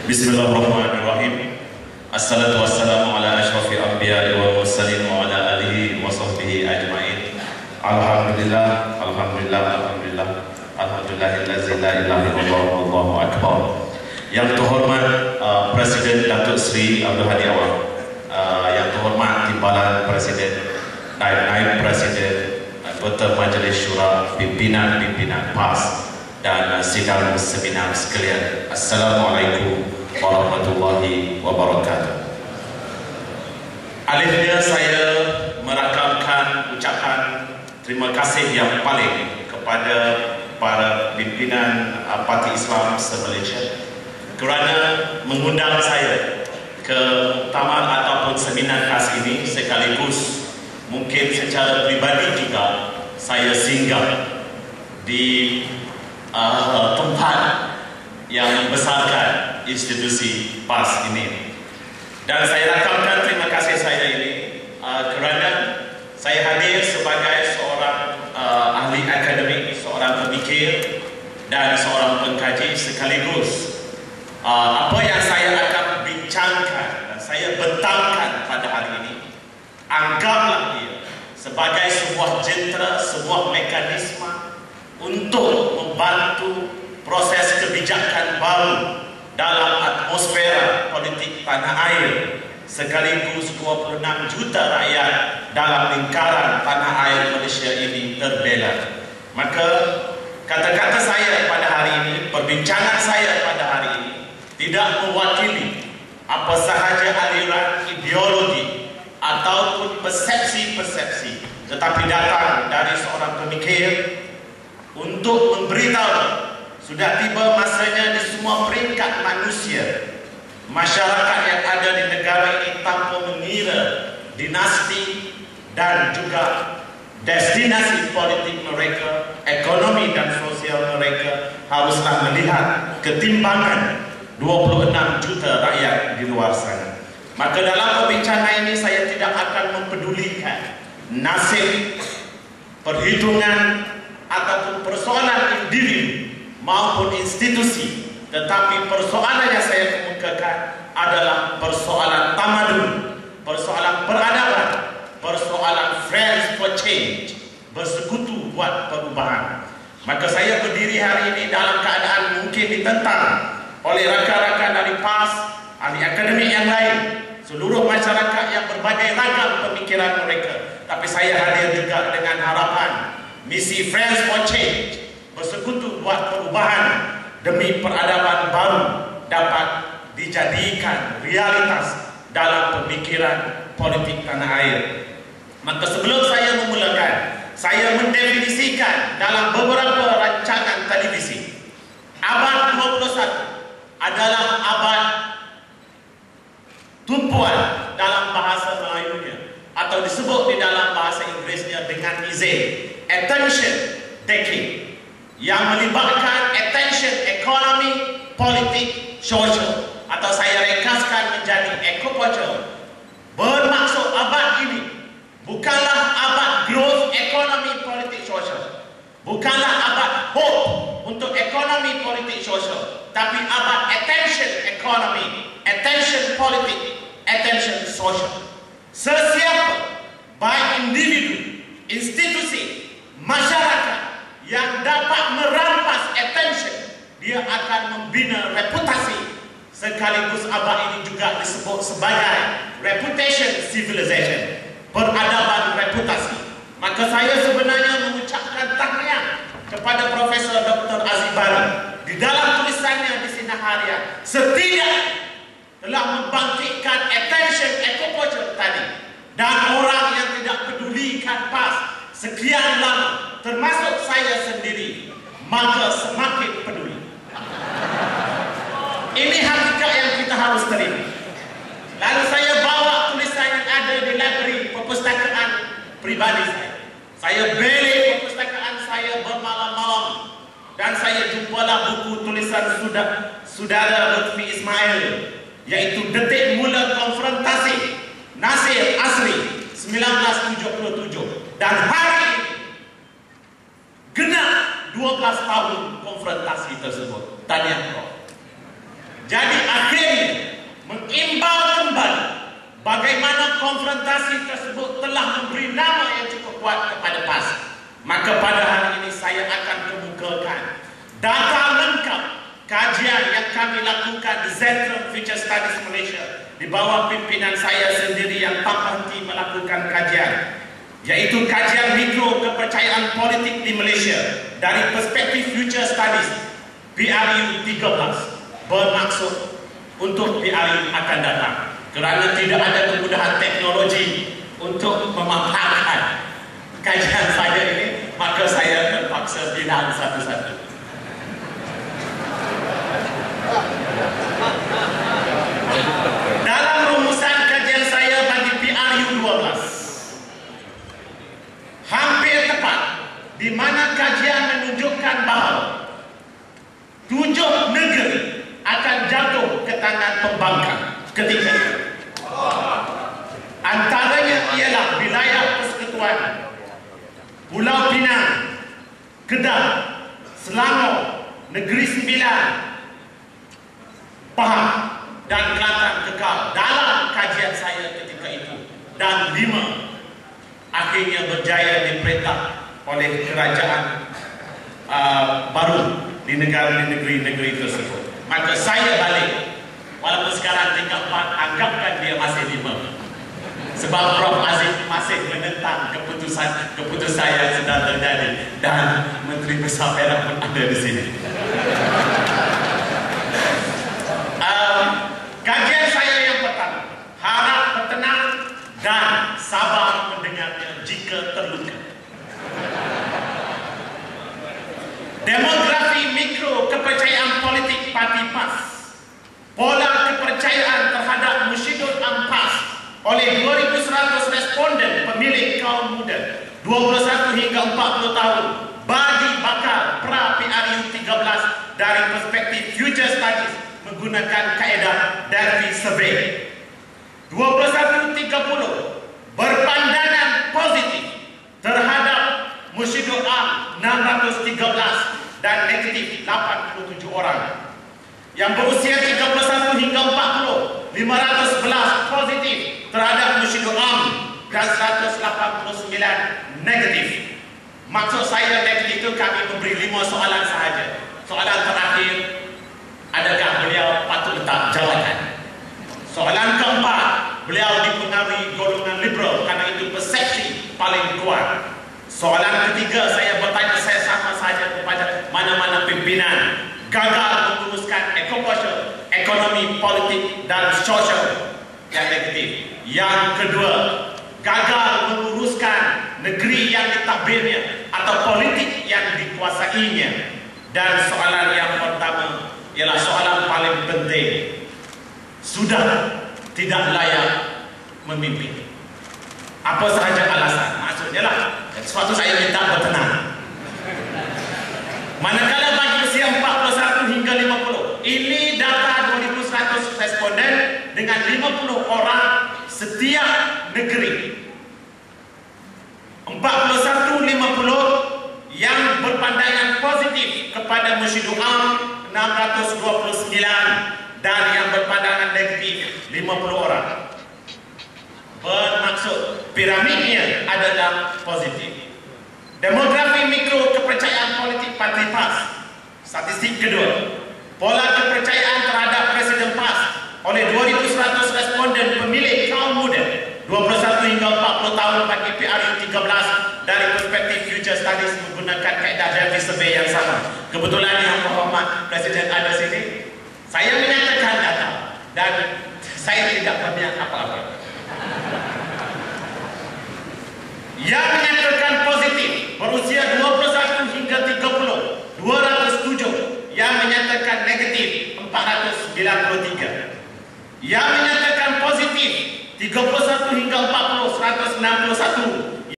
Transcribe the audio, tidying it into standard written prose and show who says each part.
Speaker 1: Bismillahirrahmanirrahim. Assalatu wassalamu ala asyrafil anbiya'i wal mursalin wa ala alihi wa sahbihi ajma'in. Alhamdulillah, alhamdulillah, alhamdulillah. Alhamdulillahillazi la ilaha illallah wallahu akbar. Yang terhormat Presiden Datuk Seri Abdul Hadi Awang, yang terhormat Timbalan Presiden, Naib Presiden, Anggota Majlis Syura, pimpinan-pimpinan PAS dan sidang seminar sekalian. Assalamualaikum warahmatullahi wabarakatuh. Alifnya saya merakamkan ucapan terima kasih yang paling kepada para pimpinan Parti Islam se-Malaysia kerana mengundang saya ke muktamar ataupun seminar khas ini, sekaligus mungkin secara pribadi juga saya singgah di tempat yang membesarkan institusi PAS ini. Dan saya rakamkan terima kasih saya ini kerana saya hadir sebagai seorang ahli akademik, seorang pemikir dan seorang pengkaji, sekaligus apa yang saya akan bincangkan dan saya bentangkan pada hari ini, anggaplah dia sebagai sebuah jentera, sebuah mekanisme untuk membantu proses kebijakan baru dalam atmosfera politik tanah air, sekaligus 26 juta rakyat dalam lingkaran tanah air Malaysia ini terbela. Maka kata-kata saya pada hari ini, perbincangan saya pada hari ini tidak mewakili apa sahaja aliran ideologi ataupun persepsi-persepsi, tetapi datang dari seorang pemikir untuk memberitahu sudah tiba masanya di semua peringkat manusia, masyarakat yang ada di negara ini tanpa mengira dinasti dan juga destinasi politik mereka, ekonomi dan sosial mereka, haruslah melihat ketimbangan 26 juta rakyat di luar sana. Maka dalam perbincangan ini saya tidak akan mempedulikan nasib, perhitungan ataupun persoalan individu maupun institusi, tetapi persoalan yang saya kemukakan adalah persoalan tamadun, persoalan peradaban, persoalan friends for change, bersekutu buat perubahan. Maka saya berdiri hari ini dalam keadaan mungkin ditentang oleh rakan-rakan dari PAS, ahli akademik yang lain, seluruh masyarakat yang berbagai ragam pemikiran mereka. Tapi saya hadir juga dengan harapan misi Friends for Change, bersekutu buat perubahan demi peradaban baru, dapat dijadikan realitas dalam pemikiran politik tanah air. Maka sebelum saya memulakan, saya mendefinisikan dalam beberapa rancangan televisi, abad 21 adalah abad tumpuan dalam bahasa Melayunya, atau disebut di dalam bahasa Inggerisnya dengan izin attention decade, yang melibatkan attention ekonomi, politik, sosial, atau saya rekaskan menjadi ekoculture. Bermaksud abad ini bukanlah abad growth ekonomi, politik, sosial, bukanlah abad hope untuk ekonomi, politik, sosial, tapi abad attention ekonomi, attention politik, attention sosial. Sesiapa, baik individu, institusi, masyarakat yang dapat merampas attention, dia akan membina reputasi, sekaligus abad ini juga disebut sebagai reputation civilization, peradaban reputasi. Maka saya sebenarnya mengucapkan tahniah kepada Profesor Dr. Aziz Bari di dalam tulisannya di Sinar Harian, setidaknya telah membangkitkan attention ecoculture tadi, dan orang yang tidak pedulikan PAS sekian lama, termasuk saya sendiri, maka semakin peduli. Ini hakikat yang kita harus terima. Lalu saya bawa tulisan yang ada di library perpustakaan pribadi saya. Saya beli perpustakaan saya bermalam-malam, dan saya jumpalah buku tulisan Saudara Lutfi Ismail, yaitu Detik Mula Konfrontasi Nasir Asri 1977, dan hari ini genap 12 tahun konfrontasi tersebut. Tahniah Prof. Jadi akhirnya konfrontasi tersebut telah memberi nama yang cukup kuat kepada PAS. Maka pada hari ini saya akan kemukakan data lengkap kajian yang kami lakukan di Zentrum Future Studies Malaysia di bawah pimpinan saya sendiri yang tak henti melakukan kajian, yaitu kajian mikro kepercayaan politik di Malaysia dari perspektif Future Studies PRU 13, bermaksud untuk PRU akan datang. Kerana tidak ada kemudahan teknologi untuk memaparkan kajian saya ini, maka saya terpaksa bilang satu-satu. Dalam rumusan kajian saya bagi PRU 12, hampir tepat di mana kajian menunjukkan bahawa 7 negeri akan jatuh ke tangan pembangkang ketika itu. Antaranya ialah wilayah Persekutuan, Pulau Pinang, Kedah, Selangor, Negeri Sembilan, Pahang dan Kelantan kekal dalam kajian saya ketika itu, dan 5 akhirnya berjaya diperintah oleh kerajaan baru di negeri-negeri tersebut. Maka saya balik, walaupun sekarang tingkat 4, anggapkan dia masih 5. Sebab Prof Aziz masih menentang keputusan yang sedang terjadi, dan Menteri Besar Perak pun ada di sini. Kajian saya yang pertama, harap bertenang dan sabar mendengarnya jika terluka. Demografi mikro kepercayaan politik Parti PAS, pola kepercayaan terhadap Mushidul Ampas oleh 2,100 responden pemilih kaum muda 21 hingga 40 tahun bagi bakal pra-PRU 13 dari perspektif Future Studies menggunakan kaedah Delphi Survey. 21-30 berpandangan positif terhadap Mushidul Am 613 dan negatif 87 orang. Yang berusia 31 hingga 40, 511 positif terhadap Mushidul Am dan 189 negatif. Maksud saya negatif itu kami memberi 5 soalan sahaja. Soalan terakhir, adakah beliau patut letak jawatan? Soalan keempat, beliau dipengaruhi golongan liberal karena itu persepsi paling kuat. Soalan ketiga, saya bertanya saya sama saja kepada mana-mana pimpinan gagal menguruskan ekonomi, politik dan sosial yang negatif. Yang kedua, gagal menguruskan negeri yang ditadbirnya atau politik yang dikuasainya. Dan soalan yang pertama ialah soalan paling penting, sudah tidak layak memimpin. Apa sahaja alasan? Maksudnya lah, suatu saya minta bertenang. Manakala bagi usia 41 hingga 50, ini data 2,100 responden dengan 50 orang setiap negeri. 41-50 yang berpandangan positif kepada Mushidul Am 629 dan yang berpandangan negatif 50 orang. Bermaksud piramidnya adalah positif. Demografi mikro kepercayaan politik Parti PAS. Statistik kedua, pola kepercayaan terhadap Presiden PAS oleh 2,100 responden pemilih kaum muda 21 hingga 40 tahun bagi PRU 13 dari perspektif Future Studies menggunakan kaedah Delphi Survey yang sama. Kebetulan yang berhormat Presiden ada sini, saya menyatakan data dan saya tidak berniat apa-apa. Yang menyatakan positif berusia 21 hingga 30, 207. Yang menyatakan negatif 493. Yang menyatakan positif 31 hingga 40, 161.